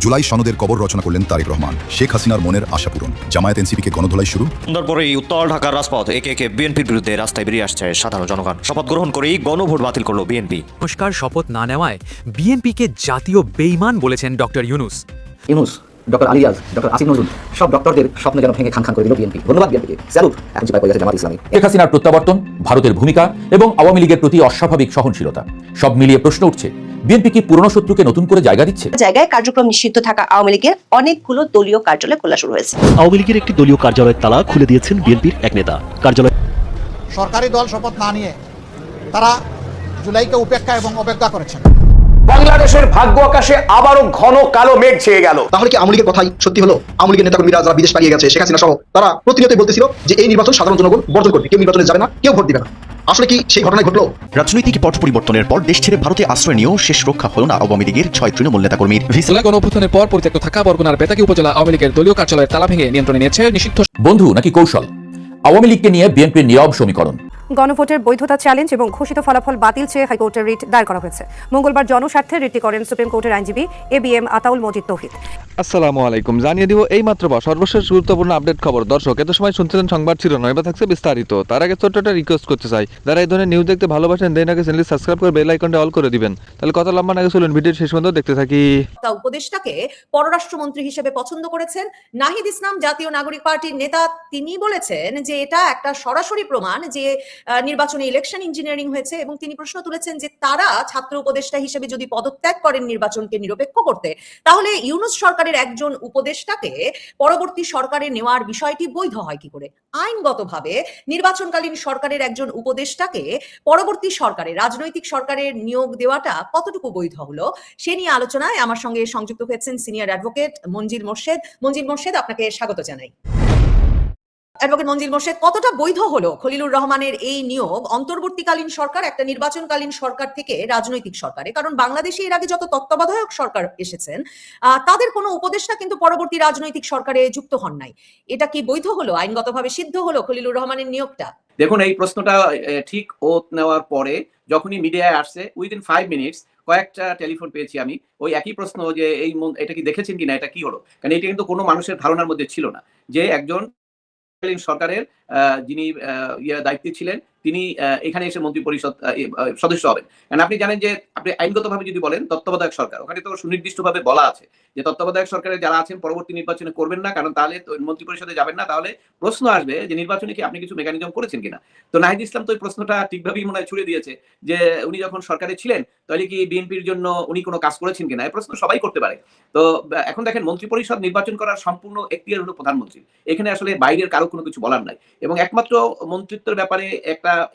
জুলাই সনদের কবর রচনা করলেন তারেক রহমান। শেখ হাসিনার মনের আশা পূরণ। জামায়াত এনসিপিকে গণধোলাই শুরু। তারপরেই উত্তর ঢাকার রাজপথ একে একে বিএনপির বিরুদ্ধে রাস্তায় বেরিয়ে আসছে সাধারণ জনগণ। শপথ গ্রহণ করেই গণভোট বাতিল করলো বিএনপি। সংস্কার শপথ না নেওয়ায় বিএনপিকে জাতীয় বেইমান বলেছেন ডক্টর ইউনূস। ডক্টর আলিয়াজ, ডক্টর আসিফ নজরুল সব ডক্টরদের স্বপ্ন যেন ভেঙে খান খান করে দিল বিএনপি। ধন্যবাদ বিএনপিকে, স্যালুট। এখন চিপায় পড়ে গেছে জামাত ইসলামী। শেখ হাসিনার প্রত্যাবর্তন, ভারতের ভূমিকা এবং আওয়ামী লীগের প্রতি অস্বাভাবিক সহনশীলতা সব মিলিয়ে প্রশ্ন উঠছে, বিএনপি কি পুরনো শত্রুকে নতুন করে জায়গা দিচ্ছে? জায়গায় কার্যক্রম নিষিদ্ধ থাকা আওয়ামী লীগের অনেকগুলো দলীয় কার্যালয় খোলা শুরু হয়েছে। আওয়ামী লীগের একটি দলীয় কার্যালয়ের তালা খুলে দিয়েছেন বিএনপির এক নেতা। কার্যালয় সরকারি দল শপথ না নিয়ে তারা জুলাইকে উপেক্ষা এবং অবজ্ঞা করেছেন। বাংলাদেশের ভাগ্য আকাশে আবারও ঘন কালো মেঘ ছেয়ে গেল। তাহলে কি আওয়ামী লীগের কথাই সত্যি হলো? আওয়ামী লীগের নেতাকর্মীরা যারা বিদেশ পালিয়ে গেছে, শেখ হাসিনা সহ, তারা প্রতিনিয়তই বলতেছিল যে এই নির্বাচন সাধারণ জনগণ বর্জন করবে, কেউ নির্বাচনে যাবে না, কেউ ভোট দিবে না। আসলে কি সেই ঘটনায় ঘটলো? রাজনৈতিক পট পরিবর্তনের পর দেশ ছেড়ে ভারতে আশ্রয় নিয়েও শেষ রক্ষা হল না আওয়ামী লীগের 6 তৃণমূল নেতাকর্মীর। জুলাই গণঅভ্যুত্থানের পর পরিত্যক্ত থাকা বরগুনার বেতাগী উপজেলা আওয়ামী লীগের দলীয় কার্যালয়ের তালা ভেঙে নিয়ন্ত্রণে নিয়েছে নিষিদ্ধ বন্ধু নাকি কৌশল? আওয়ামী লীগকে নিয়ে বিএনপির নীরব সমীকরণ। গণভোটের বৈধতা চ্যালেঞ্জ এবং ঘোষিত ফলাফল বাতিল চেয়ে হাইকোর্টের রিট দায়ের করা হয়েছে। মঙ্গলবার জনস্বার্থে রিটটি করেন সুপ্রিম কোর্টের আইনজীবী এবিএম আতাউল মজিদ তৌহিদ। আসসালামু আলাইকুম, জানিয়ে দিব এই মাত্র সর্বশেষ গুরুত্বপূর্ণ আপডেট খবর। দর্শক, এত সময় শুনছিলেন সংবাদ শিরোনাম, এবার থাকছে বিস্তারিত। তার আগে ছোট্ট একটা রিকোয়েস্ট করতে চাই, যারা এই ধরনের নিউজ দেখতে ভালোবাসেন দেন আগে চ্যানেলটি সাবস্ক্রাইব করে বেল আইকনটা অল করে দিবেন। তাহলে কথা লম্বা না চলুন ভিডিও শেষ পর্যন্ত দেখতে থাকি। উপদেষ্টাকে পররাষ্ট্রমন্ত্রী হিসেবে পছন্দ করেছেন নাহিদ ইসলাম, জাতীয় নাগরিক পার্টির নেতা। তিনি বলেছেন যে এটা একটা সরাসরি প্রমাণ যে নির্বাচনে ইলেকশন ইঞ্জিনিয়ারিং হয়েছে, এবং তিনি প্রশ্ন তুলেছেন যে তারা ছাত্র উপদেষ্টা হিসেবে যদি পদত্যাগ করেন নির্বাচনকে নিরপেক্ষ করতে, তাহলে ইউনূস সরকারের একজন উপদেষ্টাকে পরবর্তী সরকারে নেওয়ার বিষয়টি বৈধ হয় কি করে? আইনগতভাবে নির্বাচনকালীন সরকারের একজন উপদেষ্টাকে পরবর্তী সরকারে, রাজনৈতিক সরকারের নিয়োগ দেওয়াটা কতটুকু বৈধ হলো সে নিয়ে আলোচনায় আমার সঙ্গে সংযুক্ত হয়েছেন সিনিয়র অ্যাডভোকেট মঞ্জিল মোর্শেদ। মঞ্জিল মোর্শেদ, আপনাকে স্বাগত জানাই। অ্যাডভোকেট মঞ্জিল মোর্শেদ, কতটা বৈধ হলো খলিলুর রহমানের এই নিয়োগ অন্তর্বর্তীকালীন সরকার একটা নির্বাচনকালীন সরকার থেকে রাজনৈতিক সরকারে? কারণ বাংলাদেশে এর আগে যত তত্ত্বাবধায়ক সরকার এসেছেন তাদের কোনো উপদেষ্টা কিন্তু পরবর্তী রাজনৈতিক সরকারে যুক্ত হন নাই। এটা কি বৈধ হলো, আইনগতভাবে সিদ্ধ হলো খলিলুর রহমানের নিয়োগটা? দেখুন, এই প্রশ্নটা ঠিক ওত নেওয়ার পরে যখনই মিডিয়ায় আসছে উইদিন 5 মিনিটস কয়েকটা টেলিফোন পেয়েছি আমি, ওই একই প্রশ্ন যে এটা কি দেখেছেন কিনা, এটা কি হলো। কারণ এটা কিন্তু কোনো মানুষের ধারণার মধ্যে ছিল না যে একজন সরকারের যিনি দায়িত্বে ছিলেন তিনি এখানে এসে মন্ত্রী পরিষদ সদস্য হবেন। কারণ আপনি জানেন যে আপনি আইনগতভাবে যদি বলেন তত্ত্বাবধায়ক সরকার, ওখানে তো সুনির্দিষ্টভাবে বলা আছে যে তত্ত্বাবধায়ক সরকারের যারা আছেন পরবর্তী নির্বাচনে করবেন না, কারণ তাহলে মন্ত্রী পরিষদে যাবেন না। তাহলে প্রশ্ন আসবে যে নির্বাচনে কি আপনি কিছু মেকানিজম করেছেন কিনা। তো নাহিদ ইসলাম তো এই প্রশ্নটা ঠিকভাবেই মনে হয় ছুড়ে দিয়েছে যে উনি যখন সরকারে ছিলেন তাহলে কি বিএনপির জন্য উনি কোনো কাজ করেছেন কিনা। এই প্রশ্ন সবাই করতে পারে। তো এখন দেখেন, মন্ত্রী পরিষদ নির্বাচন করার সম্পূর্ণ এখতিয়ার হলো প্রধানমন্ত্রী। এখানে আসলে বাইরের কারো কোনো কিছু বলার নাই, এবং একমাত্র মন্ত্রিত্বের ব্যাপারে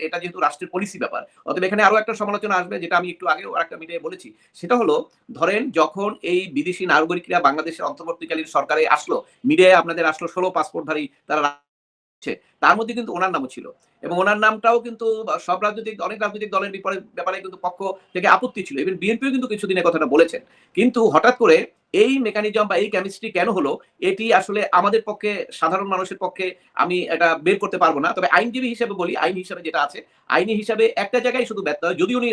এটা যেহেতু রাষ্ট্রের পলিসি ব্যাপার, অতএব এখানে আরো একটা সমালোচনা আসবে, যেটা আমি একটু আগেও একটা মিডিয়ায় বলেছি। সেটা হলো, ধরেন যখন এই বিদেশি নাগরিকরা বাংলাদেশের অন্তর্বর্তীকালীন সরকারে আসলো, মিডিয়ায় আপনাদের আসলো 16 পাসপোর্টধারী তারা, তার মধ্যে কিন্তু ওনার নামও ছিল, এবং ওনার নামটাও কিন্তু সব অনেক রাজনৈতিক দলের ব্যাপারে কিন্তু পক্ষ থেকে আপত্তি ছিল। ইভেন বিএনপিও কিন্তু কিছুদিনের কথাটা বলেছেন। কিন্তু হঠাৎ করে এই মেকানিজম বা এই কেমিস্ট্রি কেন হলো, এটি আসলে আমাদের পক্ষে, সাধারণ মানুষের পক্ষে আমি এটা বের করতে পারবো না। তবে আইনজীবী হিসেবে বলি, আইন হিসেবে যেটা আছে, আইনি হিসাবে একটা জায়গায় শুধু ব্যর্থ হয়, যদি উনি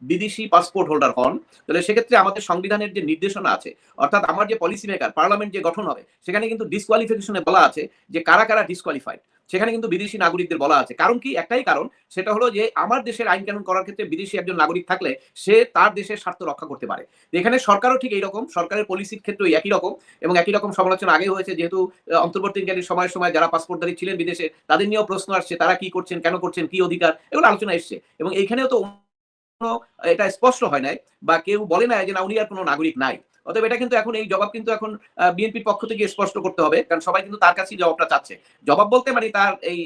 বিদেশি পাসপোর্ট হোল্ডার হন, তাহলে সেক্ষেত্রে আমাদের সংবিধানের যে নির্দেশনা আছে, অর্থাৎ আমার যে পলিসি মেকার, পার্লামেন্ট যে গঠন হবে, সেখানে কিন্তু ডিসকোয়ালিফিকেশনে বলা আছে যে কারা কারা ডিসকোয়ালিফাইড। সেখানে কিন্তু বিদেশি নাগরিকদের বলা আছে। কারণ কি? একটাই কারণ, সেটা হলো যে আমার দেশের আইন কানুন করার ক্ষেত্রে বিদেশি একজন নাগরিক থাকলে সে তার দেশের স্বার্থ রক্ষা করতে পারে। এখানে সরকারও ঠিক এইরকম, সরকারের পলিসির ক্ষেত্রে একই রকম, এবং একই রকম সমালোচনা আগে হয়েছে। যেহেতু অন্তর্বর্তীকালীন সময় যারা পাসপোর্টধারী ছিলেন বিদেশে, তাদের নিয়েও প্রশ্ন আসছে, তারা কি করছেন, কেন করছেন, কি অধিকার, এগুলো আলোচনা এসছে। এবং এইখানেও তো এটা স্পষ্ট হয় নাই, বা কেউ বলে না যে না, উনি আর কোনো নাগরিক নাই। অতএব এটা কিন্তু এখন, এই জবাব কিন্তু এখন বিএনপির পক্ষ থেকে স্পষ্ট করতে হবে, কারণ সবাই কিন্তু তার কাছেই জবাবটা চাচ্ছে। জবাব বলতে মানে তার এই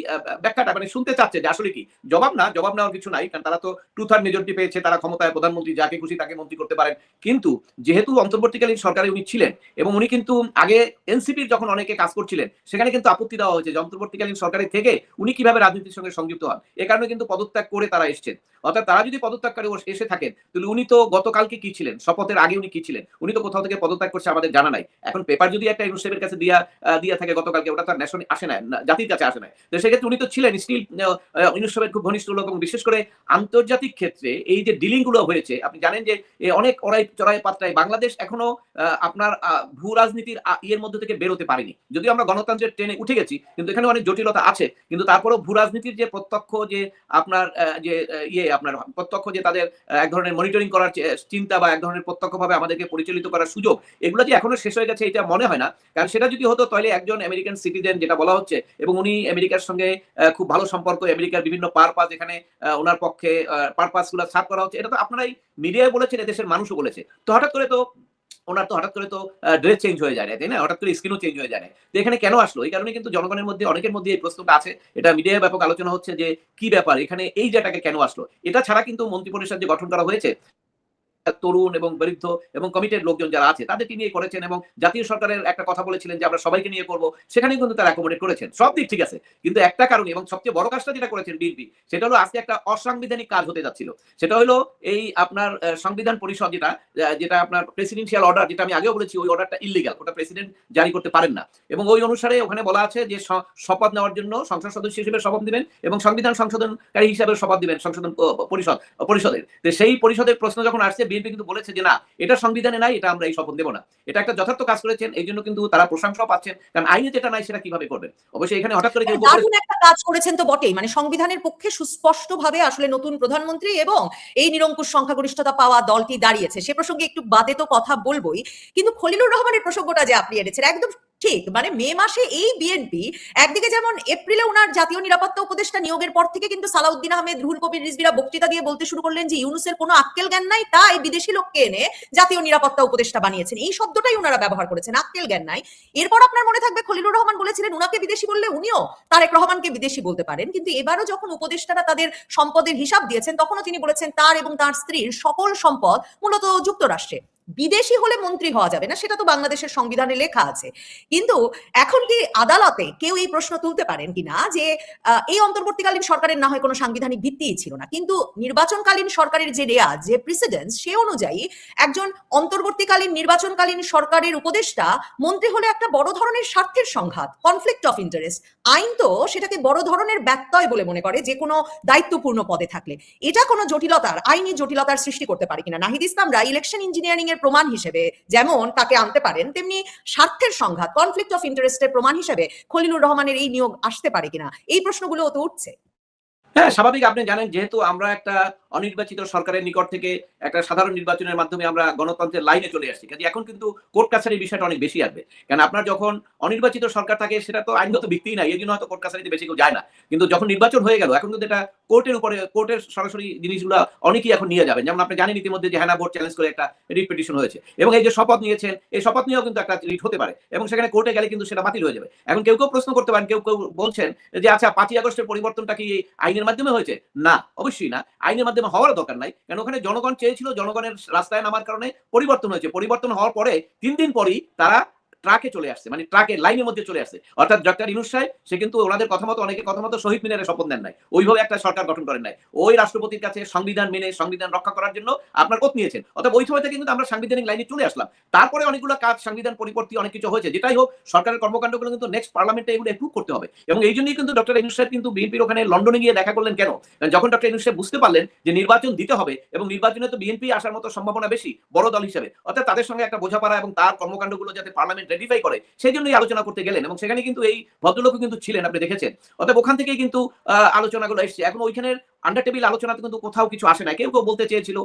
ব্যাখ্যাটা মানে শুনতে চাচ্ছে যে আসলে কি। জবাব নেওয়ার কিছু নাই, কারণ তারা তো 2/3 মেজরিটি পেয়েছে, তারা ক্ষমতায়, প্রধানমন্ত্রী যাকে খুশি তাকে মন্ত্রী করতে পারেন। কিন্তু যেহেতু অন্তর্বর্তীকালীন সরকারে উনি ছিলেন, এবং উনি কিন্তু আগে এনসিপির যখন অনেকে কাজ করছিলেন, সেখানে কিন্তু আপত্তি দেওয়া হয়েছে যে অন্তর্বর্তীকালীন সরকারের থেকে উনি কিভাবে রাজনীতির সঙ্গে সংযুক্ত হন। এ কারণে কিন্তু পদত্যাগ করে তারা এসছেন। অর্থাৎ তারা যদি পদত্যাগ করে এসে থাকেন, তাহলে উনি তো গতকালকে কি ছিলেন, শপথের আগে উনি কি ছিলেন? উনি তো কোথাও থেকে পদত্যাগ করছে আমাদের জানা নাই। এখন পেপার যদি একটা ইউনুস সাহেবের কাছে দিয়া থাকে গতকালকে, ওটা তার ন্যাশন আসে না, জাতির কাছে আসে না। তো সেক্ষেত্রে উনি তো ছিলেন স্টিল ইউনুস সাহেবের খুব ঘনিষ্ঠ লোক, এবং বিশেষ করে আন্তর্জাতিক ক্ষেত্রে এই যে ডিলিং গুলো হয়েছে, আপনি জানেন যে অনেক চড়াই পাত্রায় বাংলাদেশ এখনো আপনার ভূ রাজনীতির ইয়ের মধ্যে থেকে বেরোতে পারেনি। যদিও আমরা গণতন্ত্রের ট্রেনে উঠে গেছি, কিন্তু এখানে অনেক জটিলতা আছে। কিন্তু তারপরেও ভূ রাজনীতির যে প্রত্যক্ষ যে আপনার যে আপনার প্রত্যক্ষ যে তাদের এক ধরনের মনিটরিং করার চিন্তা বা এক ধরনের প্রত্যক্ষভাবে আমাদেরকে পরিচালিত করার সুযোগ, এগুলো যে এখনো শেষ হয়ে গেছে এটা মনে হয় না। কারণ সেটা যদি হতো তাহলে একজন আমেরিকান সিটিজেন, যেটা বলা হচ্ছে, এবং উনি আমেরিকার সঙ্গে খুব ভালো সম্পর্ক, আমেরিকার বিভিন্ন পারপাস এখানে ওনার পক্ষে পারপাস গুলো সার্ভ করা হচ্ছে, এটা তো আপনারাই মিডিয়ায় বলেছেন, এদেশের মানুষও বলেছে। তো হঠাৎ করে তো ড্রেস চেঞ্জ হয়ে যায় না, তাই না? হঠাৎ করে স্কিনও চেঞ্জ হয়ে যায় না। তো এখানে কেন আসলো? এই কারণে কিন্তু জনগণের মধ্যে অনেকের মধ্যে এই প্রশ্নটা আছে। এটা মিডিয়ায় ব্যাপক আলোচনা হচ্ছে যে কি ব্যাপার, এখানে এই জায়গাটাকে কেন আসলো। এটা ছাড়া কিন্তু মন্ত্রিপরিষদ যে গঠন করা হয়েছে, তরুণ এবং বৃদ্ধ এবং কমিটেড লোকজন যারা আছে তাদেরকে নিয়ে করেছেন, এবং জাতীয় সরকারের একটা কথা বলেছিলেন যে আমরা সবাইকে নিয়ে করব, সেখানে কিন্তু তারা অ্যাকোমোডেট করেছেন। সব দিক ঠিক আছে, কিন্তু একটা কারণে, এবং সবচেয়ে বড় কাজটা যেটা করেছেন বিএনপি, সেটা হলো আজকে একটা অসাংবিধানিক কাজ হতে যাচ্ছিল। সেটা হলো এই আপনার সংবিধান পরিষদ, যেটা আপনার প্রেসিডেন্সিয়াল অর্ডার, যেটা আমি আগেও বলেছি, ওই অর্ডারটা ইল্লিগাল, ওটা প্রেসিডেন্ট জারি করতে পারেন না। এবং ওই অনুসারে ওখানে বলা আছে যে শপথ নেওয়ার জন্য সংসদ সদস্য হিসেবে শপথ দিবেন এবং সংবিধান সংশোধনকারী হিসেবে শপথ দিবেন সংশোধন পরিষদের। তো সেই পরিষদের প্রশ্ন যখন আসছে, বিএনপি কিন্তু বলেছে যে না, এটা সংবিধানে নাই, এটা আমরা এই শপথ দেব না। এটা একটা যথার্থ কাজ করেছেন, এই জন্য কিন্তু তারা প্রশংসাও পাচ্ছেন, কারণ আইনে যেটা নাই সেটা কিভাবে করবেন। অবশ্যই এখানে হঠাৎ করে দারুণ একটা কাজ করেছেন তো বটেই, মানে সংবিধানের পক্ষে সুস্পষ্টভাবে আসলে নতুন প্রধানমন্ত্রী এবং এই নিরঙ্কুশ সংখ্যাগরিষ্ঠতা পাওয়া দলটি দাঁড়িয়েছে। সে প্রসঙ্গে একটু বাদে তো কথা বলবোই, কিন্তু খলিলুর রহমানের প্রসঙ্গটা যে আপনি এনেছেন একদম ঠিক। মানে মে মাসে এই বিএনপি একদিকে যেমন এপ্রিলে ওনার জাতীয় নিরাপত্তা উপদেষ্টা নিয়োগের পর থেকে কিন্তু সালাউদ্দিন আহমেদ, রুহুল কবির রিজভিরা বক্তৃতা দিয়ে বলতে শুরু করলেন যে ইউনুসের কোনো আক্কেল জ্ঞান নাই, তাই বিদেশি লোককে এনে জাতীয় নিরাপত্তা উপদেষ্টা বানিয়েছেন। এই শব্দটাই ওনারা ব্যবহার করেছেন, আক্কেল জ্ঞান নাই। এরপর আপনার মনে থাকবে খলিলুর রহমান বলেছিলেন উনাকে বিদেশি বললে উনিও তারেক রহমানকে বিদেশি বলতে পারেন। কিন্তু এবারও যখন উপদেষ্টারা তাদের সম্পদের হিসাব দিয়েছেন, তখনও তিনি বলেছেন তার এবং তার স্ত্রীর সকল সম্পদ মূলত যুক্তরাষ্ট্রে। বিদেশি হলে মন্ত্রী হওয়া যাবে না, সেটা তো বাংলাদেশের সংবিধানে লেখা আছে। কিন্তু এখন কি আদালতে কেউ এই প্রশ্ন তুলতে পারেন কিনা যে এই অন্তর্বর্তীকালীন সরকারের না হয় কোনো সাংবিধানিক ভিত্তিই ছিল না, কিন্তু নির্বাচনকালীন সরকারের যে রেয়াজ, যে প্রেসিডেন্স, সে অনুযায়ী একজন অন্তর্বর্তীকালীন নির্বাচনকালীন সরকারের উপদেষ্টা মন্ত্রী হলে একটা বড় ধরনের স্বার্থের সংঘাত, কনফ্লিক্ট অফ ইন্টারেস্ট। আইন তো সেটাকে বড় ধরনের ব্যত্যয় বলে মনে করে যে কোনো দায়িত্বপূর্ণ পদে থাকলে। এটা কোনো আইনি জটিলতার সৃষ্টি করতে পারে কিনা? নাহিদ ইসলামরা ইলেকশন ইঞ্জিনিয়ারিং এর প্রমাণ হিসেবে যেমন তাকে আনতে পারেন, তেমনি স্বার্থের সংঘাত, কনফ্লিক্ট অফ ইন্টারেস্টের প্রমাণ হিসেবে খলিলুর রহমানের এই নিয়োগ আসতে পারে কিনা, এই প্রশ্নগুলো তো উঠছে। হ্যাঁ, স্বাভাবিক। আপনি জানেন, যেহেতু আমরা একটা অনির্বাচিত সরকারের নিকট থেকে একটা সাধারণ নির্বাচনের মাধ্যমে আমরা গণতন্ত্রের লাইনে চলে আসছি, কাজে এখন কিন্তু কোর্ট কাছারির বিষয়টা অনেক বেশি আসবে। কারণ আপনার যখন অনির্বাচিত সরকার থাকে, সেটা তো আইনগত ভিত্তি নাই, এই জন্য হয়তো কোর্ট কাছারিতে বেশি কেউ যায় না। কিন্তু যখন নির্বাচন হয়ে গেল, এখন কিন্তু এটা কোর্টের সরাসরি জিনিসগুলো অনেকেই এখন নিয়ে যাবেন। যেমন আপনি জানেন ইতিমধ্যে যে হ্যানা ভোট চ্যালেঞ্জ করে একটা রিট পিটিশন হয়েছে, এবং এই যে শপথ নিয়েছেন, এই শপথ নিয়েও কিন্তু একটা রিট হতে পারে, এবং সেখানে কোর্টে গেলে কিন্তু সেটা বাতিল হয়ে যাবে। এখন কেউ প্রশ্ন করতে পারেন, কেউ বলছেন যে আচ্ছা 5ই আগস্টের পরিবর্তনটা কি আইনের মাধ্যমে হয়েছে? না, অবশ্যই না, আইনের মাধ্যমে হওয়ার দরকার নাই। কারণ ওখানে জনগণ চেয়েছিল, জনগণের রাস্তায় নামার কারণে পরিবর্তন হয়েছে। পরিবর্তন হওয়ার পরে 3 দিন পরই তারা ট্রাকে চলে আসছে, মানে ট্রাকের লাইনের মধ্যে চলে আসছে। অর্থাৎ ডক্টর ইউনূস সাহেব, সে কিন্তু ওনাদের কথা মতো, অনেকের কথা মতো শহীদ মিনারে শপথ নেন নাই, ওইভাবে একটা সরকার গঠন করেন নাই। ওই রাষ্ট্রপতির কাছে সংবিধান মেনে সংবিধান রক্ষা করার জন্য আপনার ওত নিয়েছেন। অর্থাৎ ওই সময় থেকে কিন্তু আমরা সাংবিধানিক লাইনে চলে আসলাম। তারপরে অনেকগুলো কাজ, সংবিধান পরিবর্তী অনেক কিছু হয়েছে। যেটাই হোক, সরকারের কর্মকাণ্ডগুলো কিন্তু নেক্সট পার্লামেন্টে এগুলো অ্যাপ্রুভ করতে হবে। এবং এই জন্যই কিন্তু ডক্টর ইউনূস সাহেব কিন্তু বিএনপির ওখানে লন্ডনে গিয়ে দেখা করলেন। কেন? যখন ডক্টর ইউনূস সাহেব বুঝতে পারলেন যে নির্বাচন দিতে হবে, এবং নির্বাচনে তো বিএনপি আসার মতো সম্ভাবনা বেশি বড় দল হিসেবে, অর্থাৎ তাদের সঙ্গে একটা বোঝাপড়া এবং তার কর্মকাণ্ডগুলো যাতে পার্লামেন্ট রেটিফাই করে, সেই জন্যই আলোচনা করতে গেলেন। এবং সেখানে কিন্তু এই ভদ্রলোকও কিন্তু ছিলেন, আপনি দেখেছেন। অর্থাৎ ওখান থেকেই কিন্তু আলোচনাগুলো এসছে। এখন ওইখানের আন্ডার টেবিল আলোচনাতে কিন্তু কোথাও কিছু আসে না। কেউ বলতে চেয়েছিল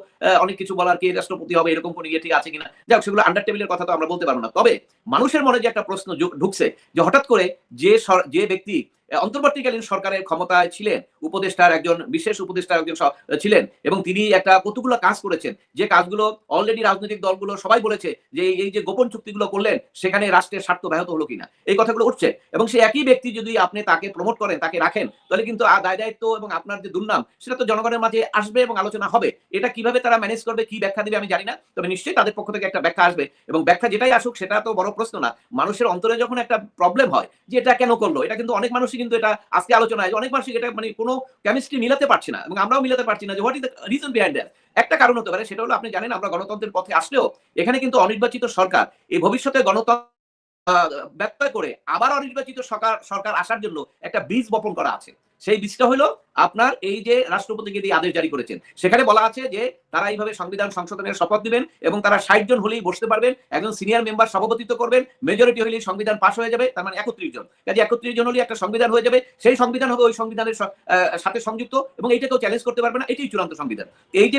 অনেক কিছু বলার, কে রাষ্ট্রপতি হবে, এরকম কোন ইয়ে ঠিক আছে কিনা। যাক, সেগুলো আন্ডার টেবিলের কথা তো আমরা বলতে পারবো না। তবে মানুষের মনে যে একটা প্রশ্ন ঢুকছে যে হঠাৎ করে যে ব্যক্তি অন্তর্বর্তীকালীন সরকারের ক্ষমতায় ছিলেন, উপদেষ্টার একজন বিশেষ উপদেষ্টার একজন ছিলেন, এবং তিনি একটা কতগুলো কাজ করেছেন, যে কাজগুলো অলরেডি রাজনৈতিক দলগুলো সবাই বলেছে যে এই যে গোপন চুক্তিগুলো করলেন, সেখানে রাষ্ট্রের স্বার্থ ব্যাহত হলো কিনা, এই কথাগুলো উঠছে। এবং সেই একই ব্যক্তি যদি আপনি তাকে প্রমোট করেন, তাকে রাখেন, তাহলে কিন্তু দায় দায়িত্ব এবং আপনার যে দুর্নাম, সেটা তো জনগণের মাঝে আসবে এবং আলোচনা হবে। এটা কিভাবে তারা ম্যানেজ করবে, কি ব্যাখ্যা দিবে আমি জানি না, তবে নিশ্চয়ই তাদের পক্ষ থেকে একটা ব্যাখ্যা আসবে, এবং ব্যাখ্যা যেটাই আসুক সেটা তো বড় প্রশ্ন না। মানুষের অন্তরে যখন একটা প্রবলেম হয় যে এটা কেন করলো, এটা কিন্তু অনেক মানুষই কিন্তু এটা আজকে আলোচনায় অনেক মানুষই এটা মানে কোনো কেমিস্ট্রি মিলাতে পারছে না, এবং আমরাও মিলাতে পারছি না যে what is the reason behind that. একটা কারণ হতে পারে, সেটা হলো আপনি জানেন আমরা গণতন্ত্রের পথে আসলেও এখানে কিন্তু অনির্বাচিত সরকার এই ভবিষ্যতে গণতন্ত্র ব্যত্যয় করে আবার অনির্বাচিত সরকার আসার জন্য একটা বীজ বপন করা আছে। সেই বীজটা হলো আপনার এই যে রাষ্ট্রপতিকে দিয়ে আদেশ জারি করেছেন, সেখানে বলা আছে যে তারা এইভাবে সংবিধান সংশোধনের শপথ দিবেন এবং তারা 60 জন হলেই বসতে পারবেন, একজন সিনিয়র মেম্বার সভাপতিত্ব করবেন, মেজরিটি হলেই সংবিধান পাশ হয়ে যাবে, তার মানে 31 জন। কাজে 31 জন হলেই একটা সংবিধান হয়ে যাবে, সেই সংবিধান হবে ওই সংবিধানের সাথে সংযুক্ত এবং এইটাকেও চ্যালেঞ্জ করতে পারবে না, এটাই চূড়ান্ত সংবিধান। এই যে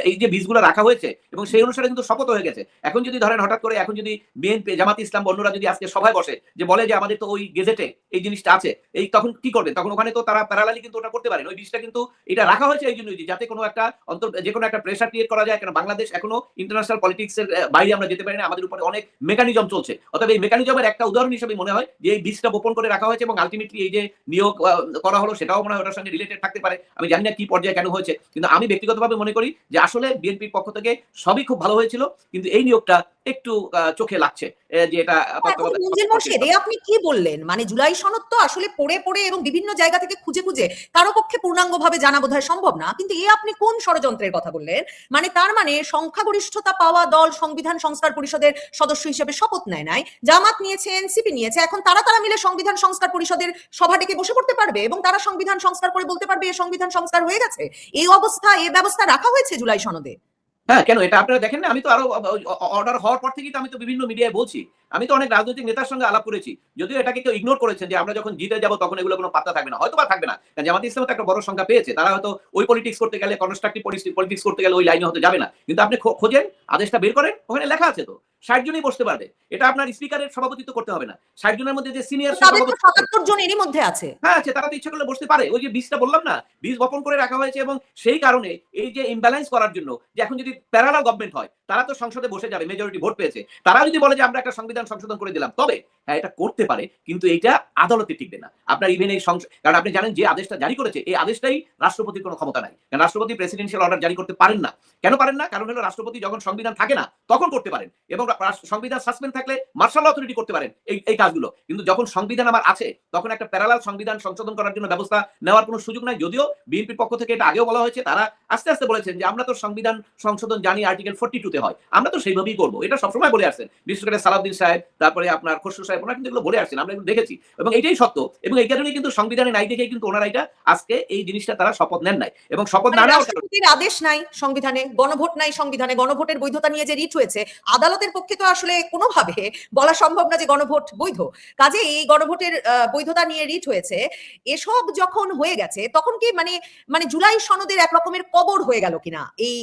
এই যে বীজগুলো রাখা হয়েছে এবং সেই অনুসারে কিন্তু শপথ হয়ে গেছে। এখন যদি ধরেন হঠাৎ করে এখন যদি বিএনপি, জামাত ইসলাম, অন্যরা যদি আজকে সভায় বসে যে বলে যে আমাদের তো ওই গেজেটে এই জিনিসটা আছে, এই তখন কি করবে? তখন ওখানে তো তারা প্যারালালি কিন্তু ওটা করতে পারে। ওই বীজটা কিন্তু এটা রাখা হয়েছে এই জন্যই যাতে কোনো একটা যে কোনো একটা প্রেসার ক্রিয়েট করা যায়, কারণ বাংলাদেশ এখনো ইন্টারন্যাশনাল পলিটিক্সের বাইরে আমরা যেতে পারি না, আমাদের উপরে অনেক মেকানিজম চলছে। অতএব এই মেকানিজমের একটা উদাহরণ হিসেবে মনে হয় যে এই বীজটা বপন করে রাখা হয়েছে এবং আলটিমেটলি এই যে নিয়োগ করা হলো সেটাও মনে হয় ওটার সঙ্গে রিলেটেড থাকতে পারে। আমি জানি না কি পর্যায়ে কেন হয়েছে, কিন্তু আমি ব্যক্তিগতভাবে মনে করি যে আসলে বিএনপির পক্ষ থেকে সবই খুব ভালো হয়েছিল, কিন্তু এই নিয়োগটা একটু চোখে লাগছে যে এটা আপনি কি বললেন, মানে জুলাই সনদ তো আসলে পড়ে পড়ে এবং বিভিন্ন জায়গা থেকে খুঁজে খুঁজে কারো পক্ষে পূর্ণাঙ্গভাবে জানা বোধহয় সম্ভব না, কিন্তু আপনি কোন ষড়যন্ত্রের কথা বললেন? মানে তার মানে সংখ্যাগরিষ্ঠতা পাওয়া দল সংবিধান সংস্কার পরিষদের সদস্য হিসেবে শপথ নেয় নাই, জামাত নিয়েছে, এনসিপি নিয়েছে, এখন তারা মিলে সংবিধান সংস্কার পরিষদের সভা ডেকে বসে পড়তে পারবে এবং তারা সংবিধান সংস্কার করে বলতে পারবে এই সংবিধান সংস্কার হয়ে গেছে। এই অবস্থা, এই ব্যবস্থা রাখা হয়েছে জুলাই সনদে। হ্যাঁ, কেন এটা আপনারা দেখেন না? আমি তো আরো অর্ডার হওয়ার পর থেকেই তো আমি তো বিভিন্ন মিডিয়ায় বলছি, আমি তো অনেক রাজনৈতিক নেতার সঙ্গে আলাপ করেছি, যদিও এটাকে কেউ ইগনোর করেছেন যে আমরা যখন জিতে যাব তখন এগুলো কোনো পাত্তা থাকবে না, হয়তো বা থাকবে না, কারণ জামাত ইসলাম তো একটা বড় সংখ্যা পেয়েছে, তারা হয়তো ওই পলিটিক্স করতে গেলে, কনস্ট্রাকটিভ পলিটিক্স করতে গেলে ওই লাইনে হতে যাবে না। কিন্তু আপনি খোঁজেন, আদেশটা বের করেন, ওখানে লেখা আছে তো 60 জনই বসতে পারবে। এটা আপনার স্পিকারের সভাপতিত্ব করতে হবে না, 60 জনের মধ্যে যে সিনিয়র 77 জন এরই মধ্যে আছে। হ্যাঁ আছে, তারা তো ইচ্ছা করলে বসতে পারে। ওই যে বীজটা বললাম না, বীজ বপন করে রাখা হয়েছে এবং সেই কারণে এই যে ইমব্যালেন্স করার জন্য যে এখন যদি প্যারালাল গভর্নমেন্ট হয়, তারা তো সংসদে বসে যাবে, মেজরিটি ভোট পেয়েছে, তারা যদি বলে যে আমরা একটা সংবিধান সংশোধন করে দিলাম, তবে হ্যাঁ এটা করতে পারে, কিন্তু এটা আদালতে টিকবে না। আপনার ইভেন এই কারণ আপনি জানেন যে আদেশটা জারি করেছে, এই আদেশটাই রাষ্ট্রপতির কোনো ক্ষমতা নাই, কারণ রাষ্ট্রপতি প্রেসিডেন্সিয়াল অর্ডার জারি করতে পারেন না। কেন পারেন না? কারণ হলো রাষ্ট্রপতি যখন সংবিধান থাকে না তখন করতে পারেন, এবং সংবিধান সাসপেন্ড থাকলে মার্শাল অথরিটি করতে পারেন এই কাজগুলো, কিন্তু যখন সংবিধান আমার আছে তখন একটা প্যারালাল সংবিধান সংশোধন করার জন্য ব্যবস্থা নেওয়ার কোনো সুযোগ নাই। যদিও বিএনপির পক্ষ থেকে এটা আগেও বলা হয়েছে, তারা আস্তে আস্তে বলেছেন যে আমরা তো সংবিধান সংশোধন জানি আর্টিকেল 42 তে হয়, আমরা তো সেইভাবেই করবো, এটা সবসময় বলে আসছেন, বিশেষ করে সালাউদ্দিন সাহেব, তারপরে আপনার খসরু সাহেব, ওনারা কিন্তু এগুলো বলে আসছেন, আমরা এগুলো দেখেছি এবং এটাই সত্য। এবং এই কারণেই কিন্তু সংবিধানে নাই দেখেই কিন্তু ওনারা এটা আজকে এই জিনিসটা তারা শপথ নেন নাই, এবং শপথ না নেওয়ার রাষ্ট্রপতির আদেশ নাই সংবিধানে, গণভোট নাই সংবিধানে, গণভোটের বৈধতা নিয়ে যে রিট হয়েছে আদালতের পক্ষে তো আসলে কোনোভাবে বলা সম্ভব না যে গণভোট বৈধ। কাজে এই গণভোটের বৈধতা নিয়ে রিট হয়েছে, এসব যখন হয়ে গেছে তখন কি মানে জুলাই সনদের এক রকমের কবর হয়ে গেল কিনা এই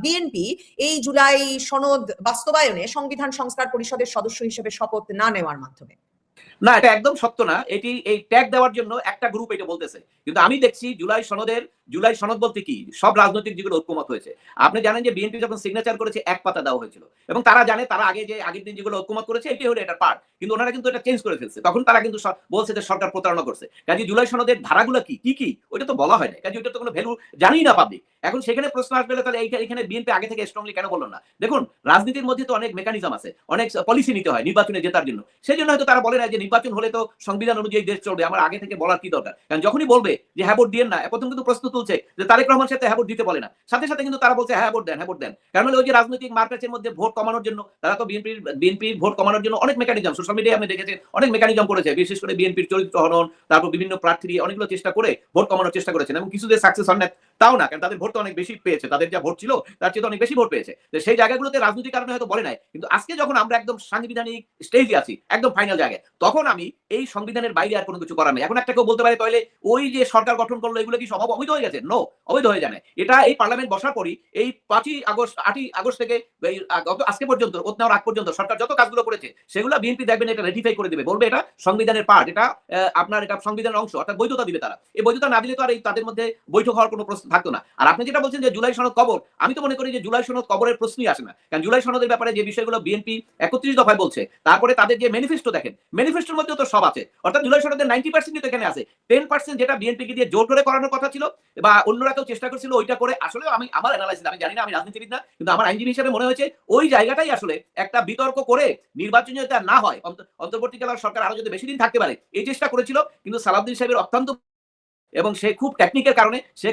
বিএনপি এই জুলাই সনদ বাস্তবায়নে সংবিধান সংস্কার পরিষদের সদস্য হিসেবে শপথ না নেওয়ার মাধ্যমে? না, এটা একদম সত্য না। এটি এই ট্যাগ দেওয়ার জন্য একটা গ্রুপ এটা বলতেছে, কিন্তু আমি দেখছি জুলাই সনদ বলতে কি সব রাজনৈতিক যেগুলো ঐক্যমত হয়েছে। আপনি জানেন যে বিএনপি যখন সিগনেচার করেছে 1 পাতা দেওয়া হয়েছিল, এবং তারা জানে তারা আগের দিন যেগুলো ঐক্যমত করেছে এটাই হলো এটার পার্ট, কিন্তু ওনারা কিন্তু এটা চেঞ্জ করে ফেলছে। তখন তারা কিন্তু বলছে যে সরকার প্রতারণা করছে। কাজে জুলাই সনদের ধারাগুলো কি ওইটা তো বলা হয় না, কাজে ওইটা তো কোনো ভ্যালু জানিই না পাবলিক। এখন সেখানে প্রশ্ন আসবে তাহলে এখানে বিএনপি আগে থেকে স্ট্রংলি কেন বললো না? দেখুন, রাজনীতির মধ্যে তো অনেক মেকানিজম আছে, অনেক পলিসি নিতে হয় নির্বাচনে জেতার জন্য, সেই জন্য হয়তো তারা বলে না যে নির্বাচন হলে তো সংবিধান অনুযায়ী দেশ চলবে, আমার আগে থেকে বলার কি দরকার? কারণ যখনই বলবে যে হ্যাঁ ভোট দিয়েন না, প্রথম কিন্তু প্রশ্ন তুলছে যে তারেক রহমান সাথে হ্যাঁ ভোট দিতে বলে না, সাথে সাথে কিন্তু তারা বলছে হ্যাঁ ভোট দেন। কারণ ওই যে রাজনৈতিক মার্কেটের মধ্যে ভোট কমানোর জন্য তারা তো বিএনপির ভোট কমানোর জন্য অনেক মেকানিজম, সোশ্যাল মিডিয়ায় আপনি দেখেছেন অনেক মেকানিজম করেছে, বিশেষ করে বিএনপির চরিত্র হনন, তারপর বিভিন্ন প্রার্থী অনেকগুলো চেষ্টা করে ভোট কমানোর চেষ্টা করেছেন, এবং কিছু যে সাকসেস হন না তাও না, কারণ তাদের ভোট তো অনেক বেশি পেয়েছে, তাদের যা ভোট ছিল তার চেয়ে অনেক বেশি ভোট পেয়েছে। সেই জায়গাগুলোতে রাজনৈতিক কারণে হয়তো বলে নাই, কিন্তু আজকে যখন আমরা একদম সাংবিধানিক স্টেজে আছি, একদম ফাইনাল জায়গায়, তখন আমি এই সংবিধানের বাইরে আর কোনো কিছু করার নেই। এখন একটা কেউ বলতে পারে তাহলে ওই যে সরকার গঠন করলো এগুলো কি সব অবৈধ হয়ে গেছে? নো, অবৈধ হয়ে যায় না। এটা এই পার্লামেন্ট বসার পরই এই 8ই আগস্ট থেকে আজকে পর্যন্ত ওত নেওয়ার আগ পর্যন্ত সরকার যত কাজগুলো করেছে সেগুলো বিএনপি দেখবেন এটা রেটিফাই করে দেবে, বলবে এটা সংবিধানের পার্ট, এটা আপনার এটা সংবিধানের অংশ, অর্থাৎ বৈধতা দিবে তারা। এই বৈধতা না দিলে তো আর তাদের মধ্যে বৈঠক হওয়ার কোনো প্রশ্ন থাকতো না। আর আপনি যেটা বলছেন যে জুলাই সনদ কবর, আমি তো মনে করি যে জুলাই সনদ কবরের প্রশ্নই আসে না, কারণ জুলাই সনদের ব্যাপারে যে বিষয়গুলো বিএনপি 31 দফায় বলছে, তারপরে তাদের যে ম্যানিফেস্টো দেখেন, ম্যানিফেস্টোর মধ্যে তো সব সব আছে, অর্থাৎ জুলাই সনদের 90% তো এখানে আছে। 10% যেটা বিএনপিকে দিয়ে জোর করে করানোর কথা ছিল বা অন্যরা কেউ চেষ্টা করছিল ওইটা করে, আসলে আমি আমার অ্যানালাইসিস, আমি জানি না, আমি রাজনীতিবিদ না, কিন্তু আমার আইনজীবী হিসেবে মনে হয়েছে ওই জায়গাটাই আসলে একটা বিতর্ক করে নির্বাচন যদি না হয়, অন্তর্বর্তীকালীন সরকার আরো যদি বেশি দিন থাকতে পারে এই চেষ্টা করেছিল। কিন্তু সালাউদ্দিন সাহেবের অত্যন্ত এবং সে খুব টেকনিকের কারণে সে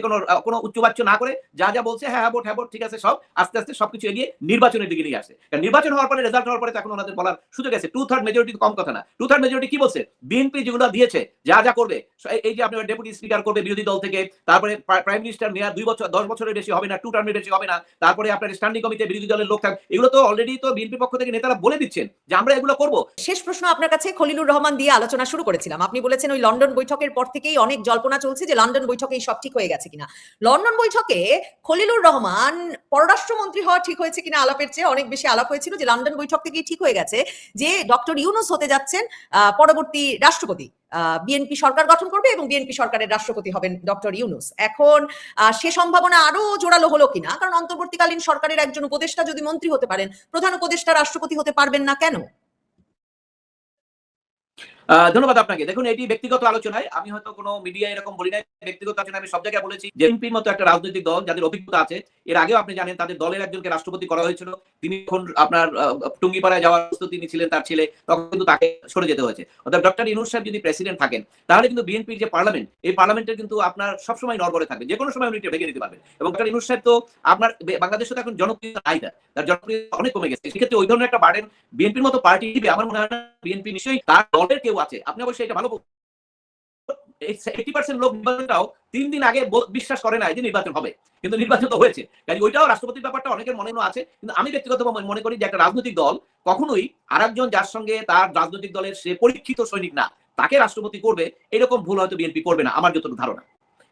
কোনো উচ্চবাচ্য না করে যা যা বলছে হ্যাঁ ভোট ঠিক আছে, সব আস্তে আস্তে সবকিছু এগিয়ে নির্বাচনের দিকে নিয়ে আসে। কারণ নির্বাচন হওয়ার পরে, রেজাল্ট হওয়ার পরে এখন ওনাদের বলার সুযোগ আছে। 2/3 মেজরিটি কম কথা না। 2/3 মেজরিটি কি বলছে? বিএনপি যেগুলো দিয়েছে, যা যা করবে, এই যে আপনার ডেপুটি স্পিকার করবে বিরোধী দল থেকে, তারপরে প্রাইম মিনিস্টার মেয়াদ 2 বছর 10 বছরের বেশি হবে না, 2 টার্মের বেশি হবে না, তারপরে আপনার স্ট্যান্ডিং কমিটিতে বিরোধী দলের লোক থাকবে, এগুলো তো অলরেডি তো বিএনপি পক্ষ থেকে নেতারা বলে দিচ্ছেন যে আমরা এগুলো করব। শেষ প্রশ্ন আপনার কাছে, খলিলুর রহমান দিয়ে আলোচনা শুরু করেছিলাম। আপনি বলেছেন ওই লন্ডন বৈঠকের পর থেকেই অনেক জল্পনা চলছে যে লন্ডন বৈঠকেই সব ঠিক হয়ে গেছে কিনা। লন্ডন বৈঠকে খলিলুর রহমান পররাষ্ট্রমন্ত্রী হওয়া ঠিক হয়েছে কিনা আলাপের চেয়ে অনেক বেশি আলাপ হয়েছিল যে লন্ডন বৈঠক থেকেই ঠিক হয়ে গেছে যে ডক্টর ইউনূস হতে যাচ্ছেন পরবর্তী রাষ্ট্রপতি। বিএনপি সরকার গঠন করবে এবং বিএনপি সরকারের রাষ্ট্রপতি হবেন ডক্টর ইউনূস। এখন সে সম্ভাবনা আরো জোরালো হলো কিনা? কারণ অন্তর্বর্তীকালীন সরকারের একজন উপদেষ্টা যদি মন্ত্রী হতে পারেন, প্রধান উপদেষ্টা রাষ্ট্রপতি হতে পারবেন না কেন? ধন্যবাদ আপনাকে। দেখুন, এটি ব্যক্তিগত আলোচনায়, আমি হয়তো কোনো মিডিয়া এরকম বলি নাই। ব্যক্তিগত আলোচনায় আমি সব জায়গায় বলেছি যে বিএনপির মতো একটা রাজনৈতিক দল যাদের অভিজ্ঞতা আছে, এর আগেও আপনি জানেন তাদের দলের একজনকে রাষ্ট্রপতি করা হয়েছিল, তিনি যখন আপনার টুঙ্গিপাড়ায় যাওয়ার প্রস্তুতি নিয়েছিলেন তার ছেলে, তখন কিন্তু তাকে সরে যেতে হয়েছে। অর্থাৎ ডক্টর ইউনূস সাহেব যদি প্রেসিডেন্ট থাকেন তাহলে কিন্তু বিএনপির যে পার্লামেন্ট, এই পার্লামেন্টের কিন্তু আপনার সবসময় নড়বড়ে থাকবে, যে কোনো সময় উনি ভেঙে দিতে পারবেন। এবং ডক্টর ইউনূস সাহেব তো আপনার বাংলাদেশে তো এখন জনপ্রিয়তা নাই, তার জনপ্রিয়তা অনেক কমে গেছে। সেক্ষেত্রে ওই ধরনের একটা বার্ডেন বিএনপির মতো পার্টি দিবে আমার মনে হয় না। বিএনপি নিশ্চয়ই তার দলের কেউ আছে, আপনি অবশ্যই এটা ভালো 80% লোক নির্বাচনটাও 3 দিন আগে বিশ্বাস করে না যে নির্বাচন হবে, কিন্তু নির্বাচন তো হয়েছে। কাজে ওইটাও রাষ্ট্রপতির ব্যাপারটা অনেকের মনে আছে। কিন্তু আমি ব্যক্তিগতভাবে মনে করি যে একটা রাজনৈতিক দল কখনোই আরেকজন যার সঙ্গে তার রাজনৈতিক দলের সে পরীক্ষিত সৈনিক না, তাকে রাষ্ট্রপতি করবে, এরকম ভুল হয়তো বিএনপি করবে না আমার যতটুকু ধারণা।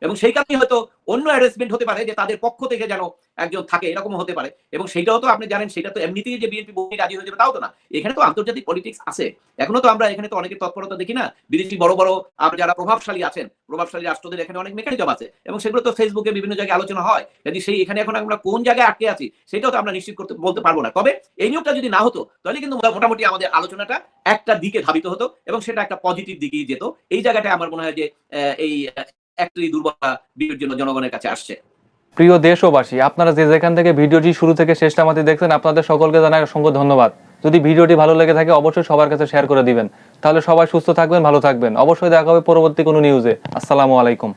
এবং সেই কারণে হয়তো অন্য অ্যারেঞ্জমেন্ট হতে পারে যে তাদের পক্ষ থেকে যেন একজন থাকে, এরকম হতে পারে। এবং সেটাও তো আপনি জানেন, সেটা তো এমনিতেই যে বিএনপি বই রাজি হয়ে যাবে তাও তো না। এখানে তো আন্তর্জাতিক পলিটিক্স আছে, এখনো তো আমরা এখানে তো অনেকের তৎপরতা দেখি না। বিদেশি বড় বড় যারা প্রভাবশালী আছেন, প্রভাবশালী রাষ্ট্রদের এখানে অনেক মেকানিজম আছে, এবং সেগুলো তো ফেসবুকে বিভিন্ন জায়গায় আলোচনা হয়। যদি সেই এখানে এখন আমরা কোন জায়গায় আটকে আছি সেটাও তো আমরা নিশ্চিত করতে বলতে পারবো না। তবে এই নিয়োগটা যদি না হতো তাহলে কিন্তু মোটামুটি আমাদের আলোচনাটা একটা দিকে ধাবিত হতো এবং সেটা একটা পজিটিভ দিকেই যেত। এই জায়গাটায় আমার মনে হয় যে এই একটি দুর্বলতা বিয়ের জন্য জনগণের কাছে আসছে। প্রিয় দেশবাসী, আপনারা যে যেখান থেকে ভিডিওটি শুরু থেকে শেষটা মাত্র দেখছেন, আপনাদের সকলকে জানাই অসংখ্য ধন্যবাদ। যদি ভিডিওটি ভালো লেগে থাকে অবশ্যই সবার কাছে শেয়ার করে দিবেন, তাহলে সবাই সুস্থ থাকবেন, ভালো থাকবেন। অবশ্যই দেখা হবে পরবর্তী কোনো নিউজে। আসসালামু আলাইকুম।